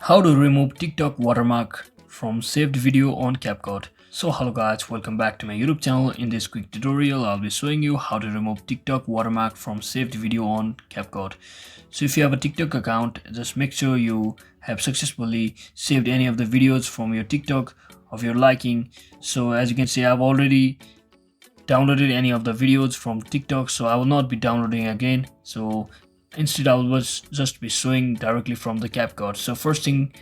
How to remove TikTok watermark from saved video on CapCut. So hello guys, welcome back to my YouTube channel. In this quick tutorial, I'll be showing you how to remove TikTok watermark from saved video on CapCut. So if you have a TikTok account, just make sure you have successfully saved any of the videos from your TikTok of your liking. So as you can see, I've already downloaded any of the videos from TikTok, so I will not be downloading again. So instead, I will just be showing directly from the CapCut. So first thing,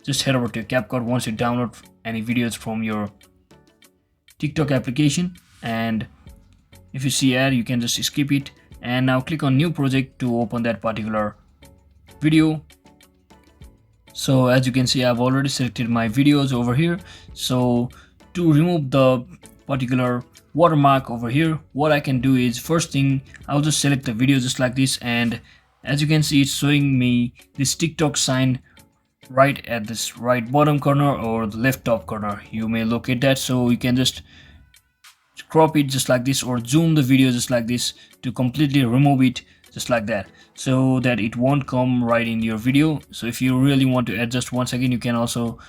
just head over to CapCut once you download any videos from your TikTok application, and if you see ad, you can just skip it. And now click on new project to open that particular video. So as you can see, I've already selected my videos over here. So to remove the particular watermark over here, what I can do is, first thing, I'll just select the video just like this, and as you can see, it's showing me this TikTok sign right at this right bottom corner or the left top corner. You may locate that, so you can just crop it just like this or zoom the video just like this to completely remove it just like that, so that it won't come right in your video. So if you really want to adjust, once again, you can also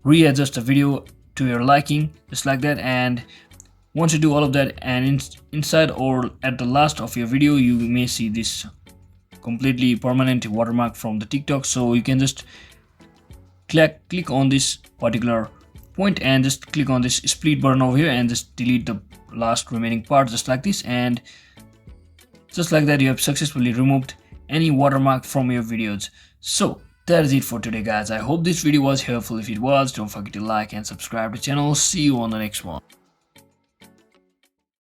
readjust the video to your liking just like that. And once you do all of that, and inside or at the last of your video, you may see this completely permanent watermark from the TikTok. So you can just click on this particular point and just click on this split button over here and just delete the last remaining part just like this, and just like that, you have successfully removed any watermark from your videos. So that is it for today, guys. I hope this video was helpful. If it was, don't forget to like and subscribe to the channel. See you on the next one.